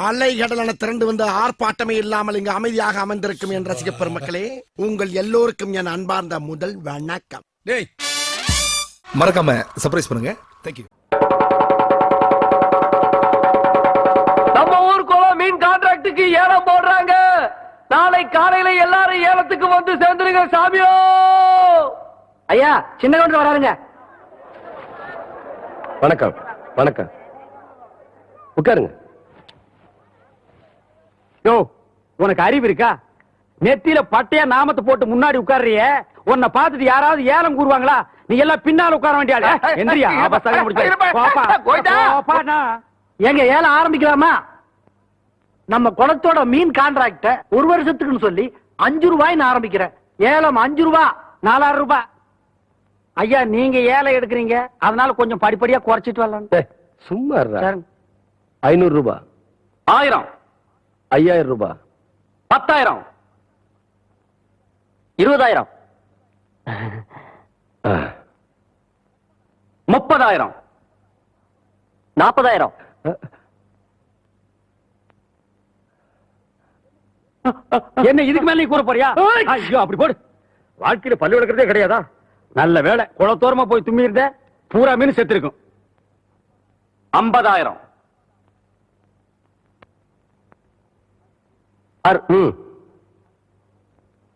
அலைகடலான திரண்டு வந்து ஆர்ப்பாட்டமே இல்லாமல் இங்கு அமைதியாக அமர்ந்திருக்கும் என் ரசிக பெருமக்களே, உங்கள் எல்லோருக்கும் என் அன்பார்ந்த முதல் வணக்கம். டேய் மறக்காம சர்ப்ரைஸ் பண்ணுங்க. தேங்க்யூ. நம்ம ஊருக்குள்ள மீன் கான்ட்ராக்டுக்கு ஏலம் போடுறாங்க. நாளை காலையில எல்லாரும் ஏலத்துக்கு வந்து சேர்ந்துருங்க சாமியோ. ஐயா சின்ன கவுண்டர் வராருங்க. வணக்கம் வணக்கம், உட்காருங்க. யோ உனக்கு அறிவு இருக்கா? நெத்தியில பட்டையா நாமத்தை போட்டு முன்னாடி உட்கார்றிய, உன்னை பார்த்துட்டு யாராவது ஏலம் கூறுவாங்களா? நீ எல்லாம் பின்னால உட்கார வேண்டிய எந்திரியா. எங்க ஏலம் ஆரம்பிக்கலாமா? நம்ம குளத்தோட மீன் கான்ட்ராக்ட ஒரு வருஷத்துக்குன்னு சொல்லி 5 ரூபாய்னு ஆரம்பிக்கிறேன். ஏலம் 5 ரூபாய், 4000 ரூபாய். ஐயா நீங்க ஏலம் எடுக்கிறீங்க, அதனால கொஞ்சம் படிப்படியா குறைச்சிட்டு வரலாம். சும்மா 500 ரூபாய், 1000, 5000 ரூபாய், 10,000, 20,000, 30,000, 40,000. என்ன இதுக்கு மேல நீ கூற போறியா? ஐயோ அப்படி போடு. வாழ்க்கையில பல்லு எடுக்கிறதே கிடையாதா? நல்ல வேலை குளத்தோரமா போய் தும்மி இருந்த, பூரா மீன் செத்து இருக்கும். 50,000.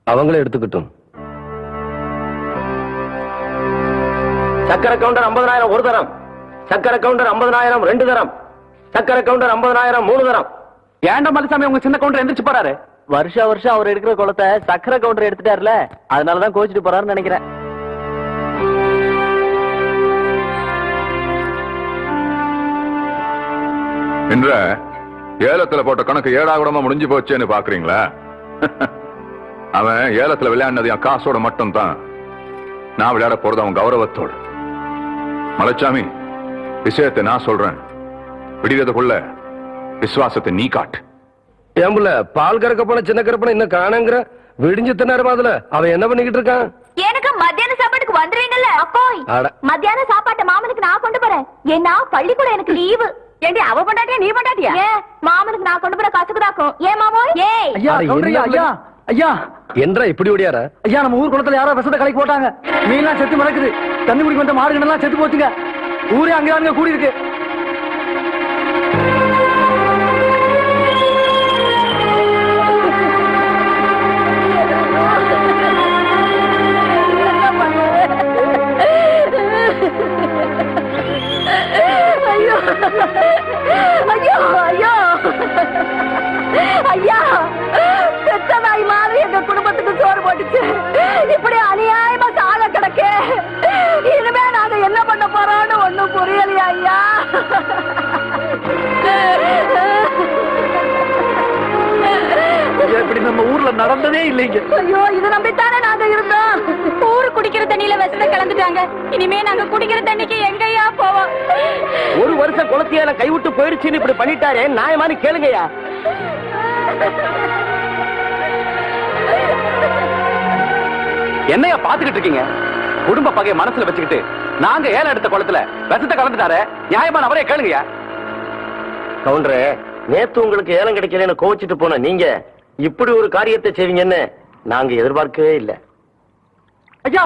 அவங்களே எடுத்துக்கிட்டும். சக்கரை கவுண்டர் 50,000 ஒரு தரம், சக்கரை கவுண்டர் 50,000 2 தரம், சக்கரை கவுண்டர் 50,000 3 தரம். ஏண்ட மலிசாமி உங்க சின்ன கவுண்டர் எந்திரிச்சு போறாரு. வருஷம் அவர் எடுக்கிற குளத்தை சக்கரை கவுண்டர் எடுத்துட்டாருல, அதனாலதான் கோச்சிட்டு போறாருன்னு நினைக்கிறேன். என்ற ஏலத்துல போட்ட கணக்கு ஏடாகுடமா முடிஞ்சு போச்சேன்னு பாக்குறீங்களா? அவன் ஏலத்துல விளையாடினது என் காசோட மட்டும் தான். நான் விளையாட போறது அவன் கௌரவத்தோடு. மலைச்சாமி, விஷயத்தை நான் சொல்றேன். விடியறதுக்குள்ள விசுவாசத்தை நீ காட்டு. ஏம்புல பால் கறக்க போன சின்ன கரப்பன இன்னும் காணங்கிற விடிஞ்சு நேரமா அதுல அவன் என்ன பண்ணிக்கிட்டு இருக்கான்? எனக்கு மத்தியான சாப்பாட்டுக்கு வந்துருவீங்கல்ல அக்கோய். மத்தியான சாப்பாட்டை மாமனுக்கு நான் கொண்டு போறேன். ஏன்னா பள்ளிக்கூடம் எனக்கு லீவு. ஏண்டி அவ பொண்டாட்டியா நீ பொண்டாட்டியா? மாமனுக்கு நான் கொண்டு போற கசுக்குதாக்கும். ஏன் மாமோய்? ஐயா ஐயா ஐயா என்றா இப்படி ஓடியாரா? ஐயா நம்ம ஊர் குளத்துல யாரோ விஷத்தை கலைக்கு போட்டாங்க. மீன்லாம் செத்து மறக்குது. தண்ணி குடிக்க வந்த மாடுகள் எல்லாம் செத்து போச்சுங்க. ஊரே அங்க கூடி இருக்கு. ஐயோ ஐயோ ஐயா, பெத்த நாய் மாதிரி எங்க குடும்பத்துக்கு சோறு போட்டுச்சு. இப்படி அநியாயமா சாக கிடக்கு. இனிமே நாங்க என்ன பண்ண போறோம்னு ஒண்ணும் புரியலையா ஐயா? இப்படி நம்ம ஊர்ல நடந்ததே இல்லைங்க. ஐயோ இது நம்பித்தானே நாங்க இருந்தோம். ஊரு குடிக்கிற தண்ணியில விஷத்தை கலந்துட்டாங்க. இனிமே நாங்க குடிக்கிற தண்ணிக்கு எங்கயா போவோம்? ஒரு வருஷம் குளத்தியால கைவிட்டு போயிடுச்சுன்னு இப்படி பண்ணிட்டாரே, நியாயமானு கேளுங்கய்யா. என்னையா பாத்துக்கிட்டு இருக்கீங்க? குடும்ப பகைய மனசுல வச்சுக்கிட்டு நாங்க ஏலம் எடுத்த குளத்துல விஷத்தை கலந்துட்டாரே, நியாயமான அவரே கேளுங்கய்யா. கவுண்டரே, நேத்து உங்களுக்கு ஏலம் கிடைக்கலன்னு கோச்சிட்டு போன நீங்க இப்படி ஒரு காரியத்தை செய்வீங்கன்னு நாங்க எதிர்பார்க்கவே இல்லை. ஐயா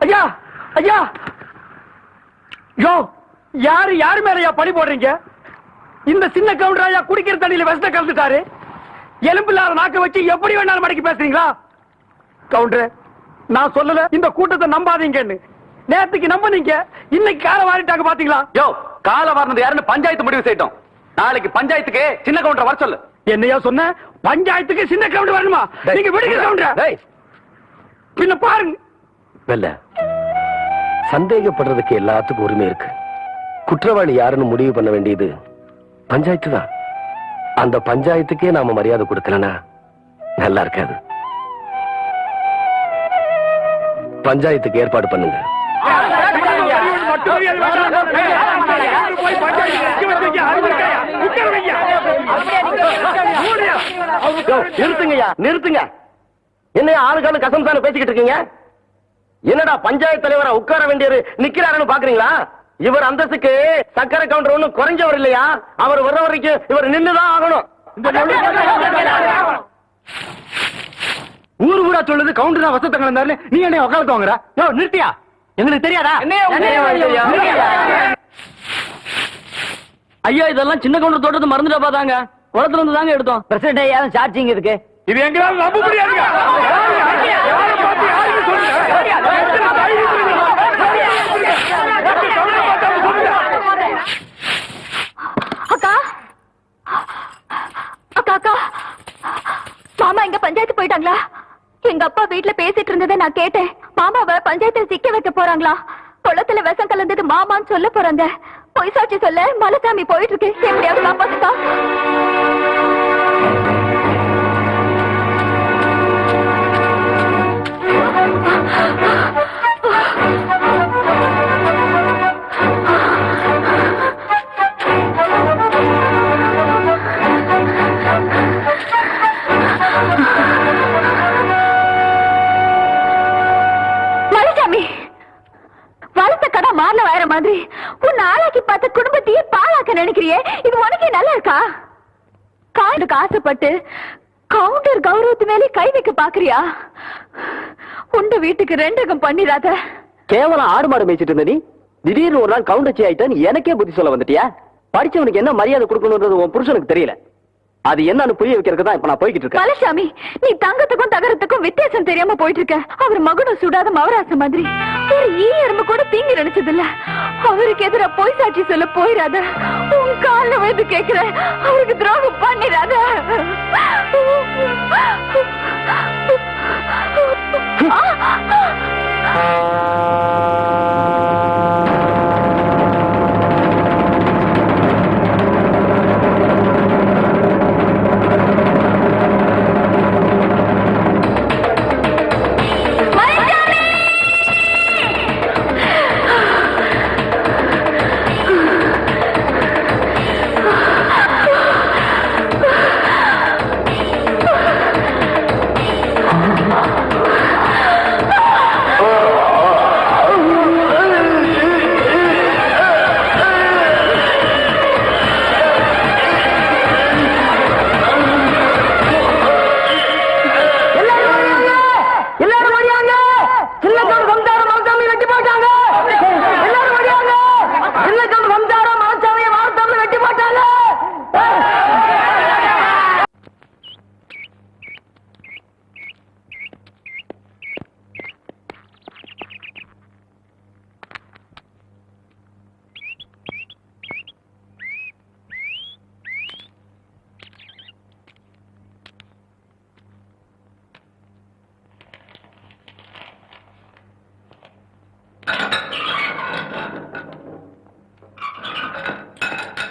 ஐயா ஐயா, யோ யாரு மேலயா பழி போடுறீங்க? இந்த சின்ன கவுண்டர் ஐயா குடிக்கிற தண்ணியில விஷத்தை கலந்துட்டாரு. எலும்பு இல்லாத நாக்க வச்சு எப்படி வேணாலும் மடக்கி பேசுறீங்களா? கவுண்டர், நான் சொல்லல இந்த கூட்டத்தை நம்பாதீங்கன்னு. நேத்துக்கு நம்புனீங்க, இன்னைக்கு கால வாரிட்டாங்க பாத்தீங்களா? யோ கால வாரினது யாருன்னு பஞ்சாயத்து முடிவு செய்யட்டும். நாளைக்கு பஞ்சாயத்துக்கு சின்ன கவுண்டர் வர சொல்லு. என்னையா சொன்ன? பஞ்சாயத்துக்கு சின்ன கவுண்டர் வரணுமா? நீங்க விடுங்க கவுண்டர். பின்ன பாருங்க. வெல்ல, சந்தேகப்படுறதுக்கு எல்லாத்துக்கும் உரிமை இருக்கு. குற்றவாளி யாருன்னு முடிவு பண்ண வேண்டியது பஞ்சாயத்து தான். அந்த பஞ்சாயத்துக்கே நாம மரியாதை கொடுக்கலனா நல்லா இருக்காது. பஞ்சாயத்துக்கு ஏற்பாடு பண்ணுங்க. நிறுத்துங்கய்யா, நிறுத்துங்க. என்ன ஆளுக்கான கசம்சான பேசிக்கிட்டு இருக்கீங்க? என்னடா பஞ்சாயத்து தலைவரா உட்கார வேண்டியது நிக்கிறாருன்னு பாக்குறீங்களா? இவர் அந்தஸ்துக்கு சக்கரை கவுண்டர் ஒண்ணும் குறைஞ்சவர் இல்லையா? அவர் வர்ற வரைக்கும் இவர் நின்னுதான் ஆகணும். ஊரு ஊரா சொல்லுது கவுண்டர் தான் வசத்த கலந்தாரு, நீ என்ன உட்காந்து வாங்குற? யோ நிறுத்தியா, எங்களுக்கு தெரியாதா? ஐயா இதெல்லாம் சின்ன கவுண்டர் தோட்டத்தை மறந்துட்டா பாத்தாங்க, குளத்துல இருந்து தாங்க எடுத்தோம். பிரசிடண்ட் ஐயா சார்ஜிங் இருக்கு. இது எங்களால நம்ப முடியாதுங்க. அக்கா அக்கா அக்கா, மாமா எங்க பஞ்சாயத்து போயிட்டாங்களா? எங்க அப்பா வீட்டுல பேசிட்டு இருந்ததை நான் கேட்டேன். மாமாவை பஞ்சாயத்துல சிக்க வைக்க போறாங்களா? குளத்துல விஷம் கலந்தது மாமான்னு சொல்ல போறாங்க. பொய் சாட்சி சொல்ல மலைசாமி போயிட்டு இருக்கு. எப்படியாவது காப்பாத்துக்கா. மாறல வர மாதிரி உன் ஆளாக்கி பார்த்த குடும்பத்தையே பாழாக்க நினைக்கிறியே, இது உனக்கே நல்லா இருக்கா? காண்டுக்கு ஆசைப்பட்டு கவுண்டர் கௌரவத்து மேலே கை வைக்க பாக்குறியா? உண்ட வீட்டுக்கு ரெண்டகம் பண்ணிடாத. கேவலம் ஆடு மாடு மேய்ச்சிட்டு இருந்த நீ திடீர்னு ஒரு நாள் கவுண்டச்சி ஆயிட்டான்னு எனக்கே புத்தி சொல்ல வந்துட்டியா? படிச்சவனுக்கு என்ன மரியாதை கொடுக்கணும்ன்றது உன் புருஷனுக்கு தெரியல. அது என்னன்னு புரிய வைக்கிறதுக்கு தான் இப்ப நான் போய்கிட்டு இருக்கேன். மலைசாமி, நீ தங்கத்துக்கும் தகரத்துக்கும் வித்தியாசம் தெரியாம போயிட்டு இருக்க. அவர் மகனும் சுடாத மவராச மாதிரி ஒரு ஈ எறும்பு கூட தீங்கி நினைச்சது இல்ல. அவருக்கு எதிர பொய் சாட்சி சொல்ல போயிடாத. உன் கால வந்து கேக்குற, அவருக்கு துரோகம் பண்ணிடாத.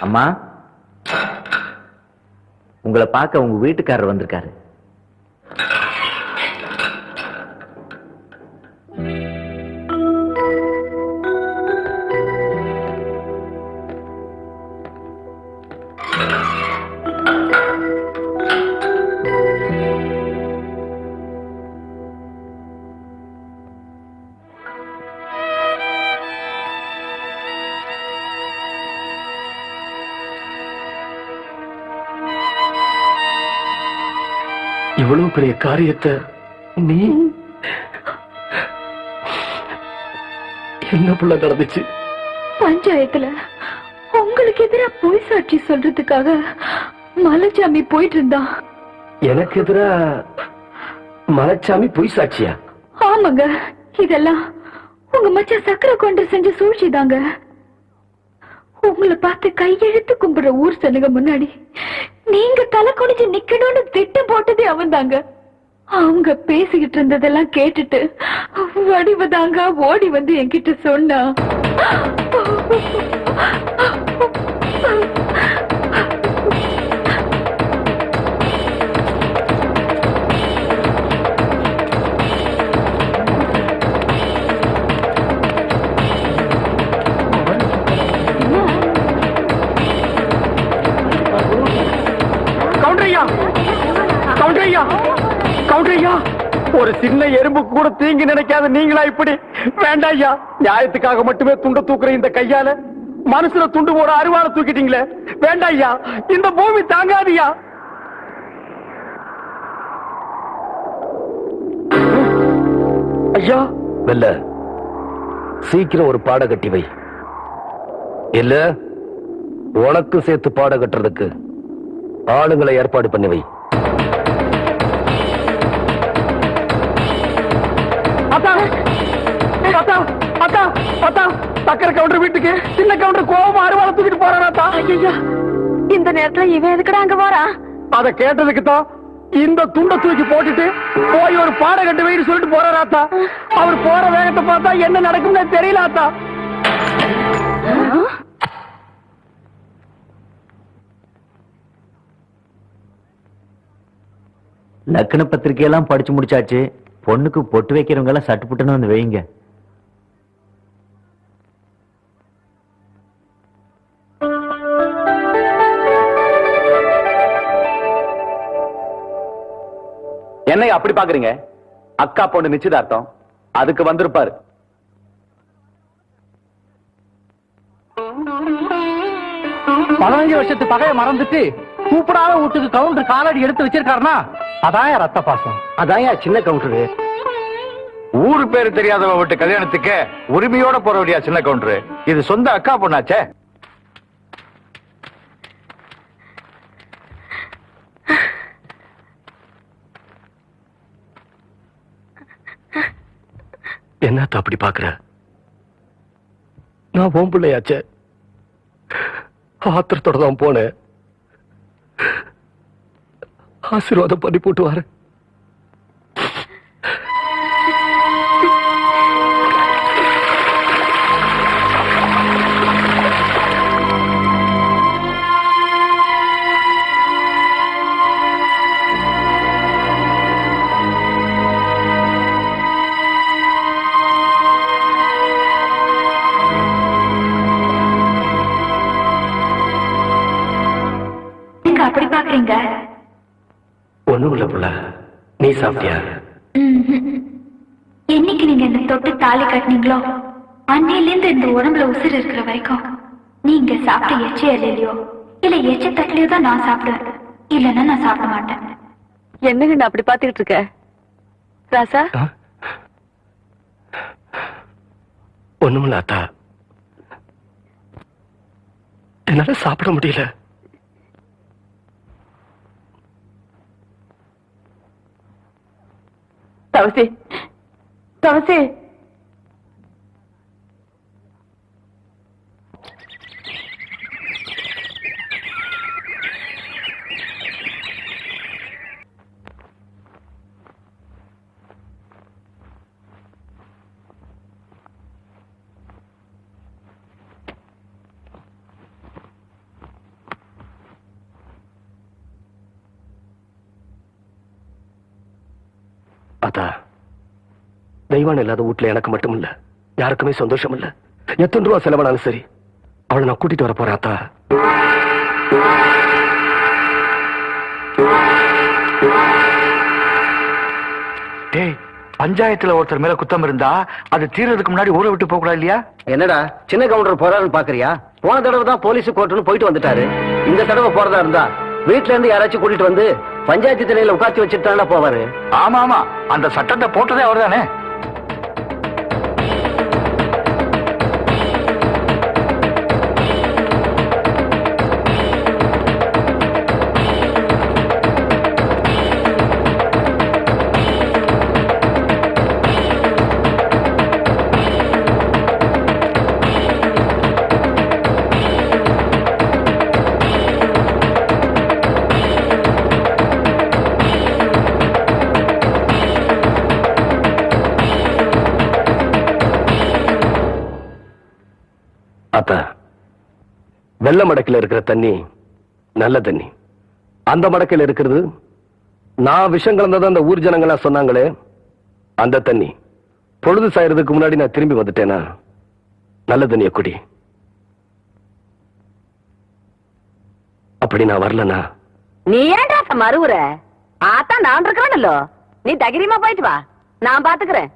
அம்மா, உங்களை பார்க்க உங்க வீட்டுக்காரர் வந்திருக்காரு. இவ்வளவு பெரிய காரியத்தை நீ என்ன புள்ள நடந்துச்சு? பஞ்சாயத்துல உங்களுக்கு எதிரா பொய் சாட்சி சொல்றதுக்காக மலைச்சாமி போயிட்டு இருந்தான். எனக்கு எதிரா மலைச்சாமி பொய் சாட்சியா? ஆமாங்க, இதெல்லாம் உங்க மச்சான் சக்கரை கொண்டு செஞ்ச சூழ்ச்சிதாங்க. உங்களை பார்த்து கையெழுத்து கும்பிடுற ஊர் சனுங்க முன்னாடி நீங்க தலை குனிஞ்சு நிக்கணும்னு திட்டம் போட்டதே அவன் தாங்க. அவங்க பேசிக்கிட்டு இருந்ததெல்லாம் கேட்டுட்டு வடிவதாங்க ஓடி வந்து என்கிட்ட சொன்னா. கவுண்டரையா, கவுண்டரையா, கவுண்டரையா, ஒரு சின்ன எறும்புக்கு கூட தீங்கு நினைக்காத நீங்களா இப்படி? வேண்டாம் ஐயா, நியாயத்துக்காக மட்டுமே துண்ட தூக்குற இந்த கையால மனசுல துண்டு போட அருவாளை தூக்கிட்டீங்களே. வேண்டாம் ஐயா, இந்த பூமி தாங்காதியா. ஐயா, வெல்ல சீக்கிரம் ஒரு பாட கட்டி வை. இல்ல உனக்கும் சேர்த்து பாட கட்டுறதுக்கு ஆளுங்களை ஏற்பாடு பண்ணி வை. அத்தா அத்தா அத்தா அத்தா, சக்கரை கவுண்டர் வீட்டுக்கு சின்ன கவுண்டர் கோவமா அருவாளை தூக்கிட்டு போறாராத்தா. ஐயா, இந்த நேரத்துல இவன் எதுக்குடா அங்க போறான்? அத கேட்டதுக்கு தான் இந்த துண்டை தூக்கி போட்டுட்டு போய் ஒரு பாட கட்டு வைன்னு சொல்லிட்டு போறாராத்தா. அவர் போற வேகத்தை பார்த்தா என்ன நடக்கும்னு தெரியலாத்தா. லக்ன பத்திரிகையெல்லாம் படிச்சு முடிச்சாச்சு. பொண்ணுக்கு பொட்டு வைக்கிறவங்க எல்லாம் சட்டு புட்டுன்னு வந்து வைங்க. என்னை அப்படி பாக்குறீங்க? அக்கா பொண்ணு நிச்சயதார்த்தம், அதுக்கு வந்திருப்பாரு. பதினஞ்சு வருஷத்து பகைய மறந்துட்டு கூப்பிடாத வீட்டுக்கு கவுண்டர் காலடி எடுத்து வச்சிருக்காருனா அதான் ரத்த பாசம். அதான் சின்ன கவுண்டரு. ஊரு பேரு தெரியாதவ விட்டு கல்யாணத்துக்கு உரிமையோட போற வழியா சின்ன கவுண்டரு. இது சொந்த அக்கா பொண்ணாச்சே. என்னத்த அப்படி பாக்குற? நான் உன் பிள்ளையாச்சே. ஆத்திரத்தோட தான் போனேன். ஆசீர்வாதம் பண்ணி போட்டு வர. அப்படி பாக்குறீங்க? ஒண்ணும் இல்ல புள்ள. நீ சாப்பிட்டியா? என்னைக்கு நீங்க என்ன தொட்டு தாலி கட்டினீங்களோ அன்னையில இருந்து இந்த உடம்புல உசிர் இருக்கிற வரைக்கும் நீங்க சாப்பிட்ட எச்ச இல்லையோ இல்ல எச்ச தட்டிலையோ தான் நான் சாப்பிடுவேன். இல்லன்னா நான் சாப்பிட மாட்டேன். என்னங்க அப்படி பாத்துக்கிட்டு இருக்க ராசா? ஒண்ணுமில்ல அத்தா, என்னால சாப்பிட முடியல. தவசி தவசி, அத்தா, தெய்வான் இல்லாத வீட்டுல எனக்கு மட்டும் இல்ல, யாருக்குமே சந்தோஷம் இல்ல. எத்தனை ரூபா செலவானாலும் சரி அவளை நான் கூட்டிட்டு வர போறேன் அத்தா. டேய், பஞ்சாயத்துல ஒருத்தர் மேல குத்தம் இருந்தா அது தீர்றதுக்கு முன்னாடி ஊரை விட்டு போக கூடாது இல்லையா? என்னடா சின்ன கவுண்டர் போறாருன்னு பாக்குறியா? போன தடவை தான் போலீஸ் கோர்ட்டுன்னு போயிட்டு வந்துட்டாரு. இந்த தடவை போறதா இருந்தா வீட்டுல இருந்து யாராச்சும் கூட்டிட்டு வந்து பஞ்சாயத்து திணையில உட்காந்து வச்சுட்டு போவாரு. ஆமா ஆமா, அந்த சட்டத்தை போட்டதே அவர் தானே. அத்தா, வெள்ள மடக்கில் இருக்கிற தண்ணி நல்ல தண்ணி. அந்த மடக்கில் இருக்கிறது நான் விஷம் கலந்ததான் அந்த ஊர் ஜனங்களா சொன்னாங்களே அந்த தண்ணி. பொழுது சாயறதுக்கு முன்னாடி நான் திரும்பி வந்துட்டேனா நல்ல தண்ணிய குடி. அப்படி நான் வரலனா நீ ஏன்டா மறுவுற? ஆத்தா நான் இருக்கிறேன்ல. நீ தைரியமா போயிட்டு வா, நான் பாத்துக்கிறேன்.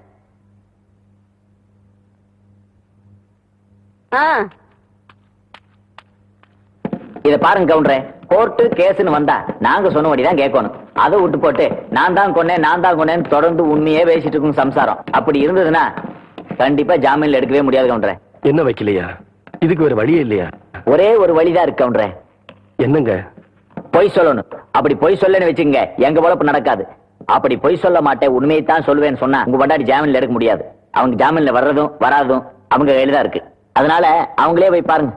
இத பாருங்க கவுண்டரே, கோர்ட்டு கேஸ்னு வந்தா நாங்க சொன்னபடிதான் கேட்கணும். அதை விட்டு போட்டு நான் தான் கொன்னேன்னு தொடர்ந்து உண்மையே பேசிட்டு இருக்கும் சம்சாரம். அப்படி இருந்ததுன்னா கண்டிப்பா ஜாமீன்ல எடுக்கவே முடியாது கவுண்டரே. என்ன வைக்கலையா? இதுக்கு வேற வழியே இல்லையா? ஒரே ஒரு வழிதான் இருக்கு கவுண்டரே. என்னங்க? பொய் சொல்லணும். அப்படி பொய் சொல்லன்னு வச்சுங்க, எங்க பொழப்பு நடக்காது. அப்படி பொய் சொல்ல மாட்டேன், உண்மையை தான் சொல்லுவேன்னு சொன்னா உங்க பண்டாடி ஜாமீன்ல எடுக்க முடியாது. அவங்க ஜாமீன்ல வர்றதும் வராதும் அவங்க கையில தான் இருக்கு. அதனால அவங்களே போய் பாருங்க.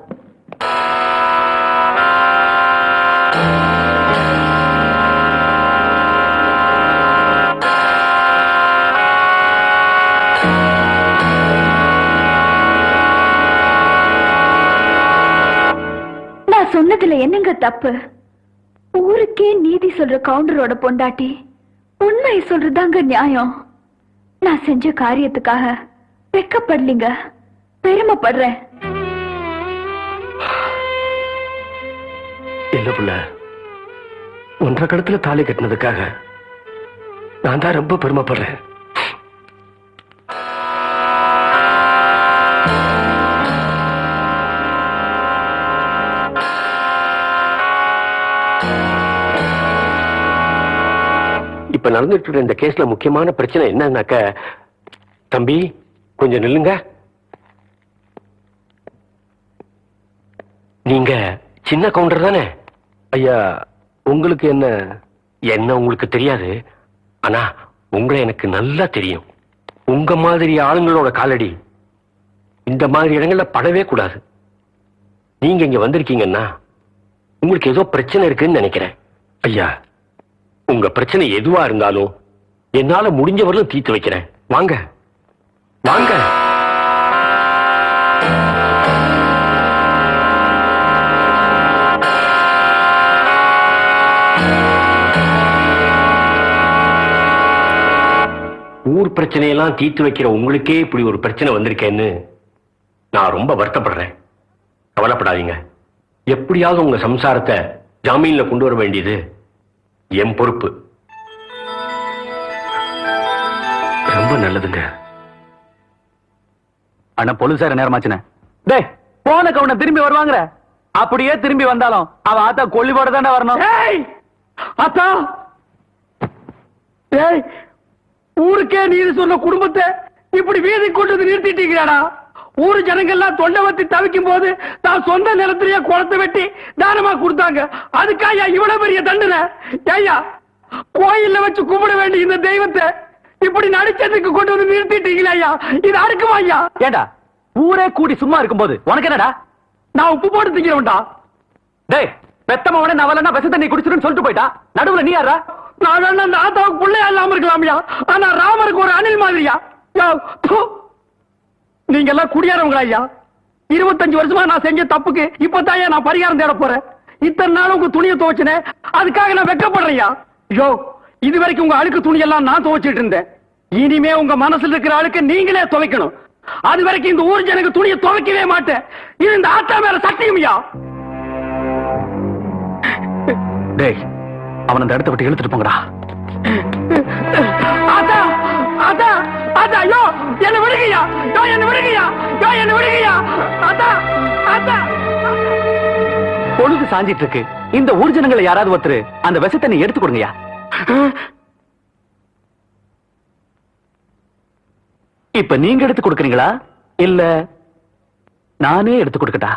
நான் சொன்னதுல என்னங்க தப்பு? ஊருக்கே நீதி சொல்ற கவுண்டரோட பொண்டாட்டி உண்மை சொல்றதாங்க நியாயம். நான் செஞ்ச காரியத்துக்காக வெக்கப்படலீங்க, பெருமைப்படுறேன். இல்ல புள்ள, ஒன்றரை கடத்துல தாலி கட்டினதுக்காக நான் தான் ரொம்ப பெருமைப்படுறேன். இப்ப நடந்துட்டு இருக்கிற இந்த கேஸ்ல முக்கியமான பிரச்சனை என்னன்னாக்க, தம்பி கொஞ்சம் நில்லுங்க. நீங்க சின்ன கவுண்டர் தானே? ஐயா, உங்களுக்கு என்ன என்ன உங்களுக்கு தெரியாது, ஆனா உங்களை எனக்கு நல்லா தெரியும். உங்க மாதிரி ஆளுங்களோட காலடி இந்த மாதிரி இடங்கள்ல படவே கூடாது. நீங்க இங்க வந்திருக்கீங்கன்னா உங்களுக்கு ஏதோ பிரச்சனை இருக்குன்னு நினைக்கிறேன். ஐயா, உங்க பிரச்சனை எதுவா இருந்தாலும் என்னால முடிஞ்சவரையும் தீர்த்து வைக்கிறேன். வாங்க வாங்க. ஊர் பிரச்சனையெல்லாம் தீர்த்து வைக்கிற உங்களுக்கே இப்படி ஒரு பிரச்சனை வந்திருக்கேன்னு நான் ரொம்ப வருத்தப்படுறேன். கவலைப்படாதீங்க. எப்படியாவது உங்க சம்சாரத்தை ஜாமீன்ல கொண்டு வர வேண்டியது என் பொறுப்பு. ரொம்ப நல்லதுங்க. அண்ணா போலீசார நேரமாச்சுனே. டேய், போன கவுண்ட திரும்பி வருவாங்கற. அப்படியே திரும்பி வந்தாலும் அவ ஆத்தா கொல்லிவோட தானே வரணும். ஏய் ஆத்தா, ஏய் ஊருக்கே நீதி சொன்ன குடும்பத்தை இப்படி வீதி கொண்டு வந்து நிறுத்திட்டீங்கடா. ஊரு ஜனங்கள்லாம் தொண்டை வத்தி தவிக்கும் போது தான் சொந்த நிலத்திலேயே குளத்தை வெட்டி தானமா கொடுத்தாங்க. அதுக்காக இவ்வளவு பெரிய தண்டனை? ஐயா, கோயில்ல வச்சு கும்பிட வேண்டிய இந்த தெய்வத்தை இப்படி நடிச்சதுக்கு கொண்டு வந்து நிறுத்திட்டீங்களா ஐயா? இது அடுக்குமா ஐயா? ஏண்டா, ஊரே கூடி சும்மா இருக்கும் போது உனக்கு என்னடா? நான் உப்பு போட்டு திங்கிறவன்டா. டேய், பெத்தமவனே நவலன்னா விஷ தண்ணி குடிச்சிருன்னு சொல்லிட்டு போயிட்டா. நடுவுல நீ யாரா? நான் வேணா அந்த ஆத்தாவுக்கு பிள்ளையா இல்லாம இருக்கலாம்யா, ஆனா ராமருக்கு ஒரு அணில் மாதிரியா? நீங்க எல்லாம் குடியாரவங்களா ஐயா? 25 வருஷமா நான் செஞ்ச தப்புக்கு இப்பதான் நான் பரிகாரம் தேட போறேன். இத்தனை நாள் உங்க துணியை துவைச்சனே, அதுக்காக நான் வெக்கப்படுறேன்யா. ஐயோ, இது வரைக்கும் உங்க அழுக்கு துணியெல்லாம் நான் துவைச்சிட்டு இருந்தேன். இனிமே உங்க மனசுல இருக்கிற அழுக்க நீங்களே துவைக்கணும். அது வரைக்கும் இந்த ஊர் ஜனங்க துணியை துவைக்கவே மாட்டேன். இது இந்த ஆத்தா மேல சத்தியம்யா. டேய், அவன் அந்த இடத்தை விட்டு இழுத்துட்டு போங்கடா. ஆத்தா ஆத்தா ஆத்தா, ஐயோ என்ன விடுங்கய்யா, யோ என்ன விடுங்கய்யா, யோ என்ன விடுங்கய்யா. ஆத்தா ஆத்தா, பொழுது சாஞ்சிட்டு இருக்கு. இந்த ஊர் ஜனங்களை யாராவது ஒருத்தர் அந்த விஷத்தை எடுத்து கொடுங்கய்யா. இப்ப நீங்க எடுத்து கொடுக்கறீங்களா இல்ல நானே எடுத்து கொடுக்கட்டா?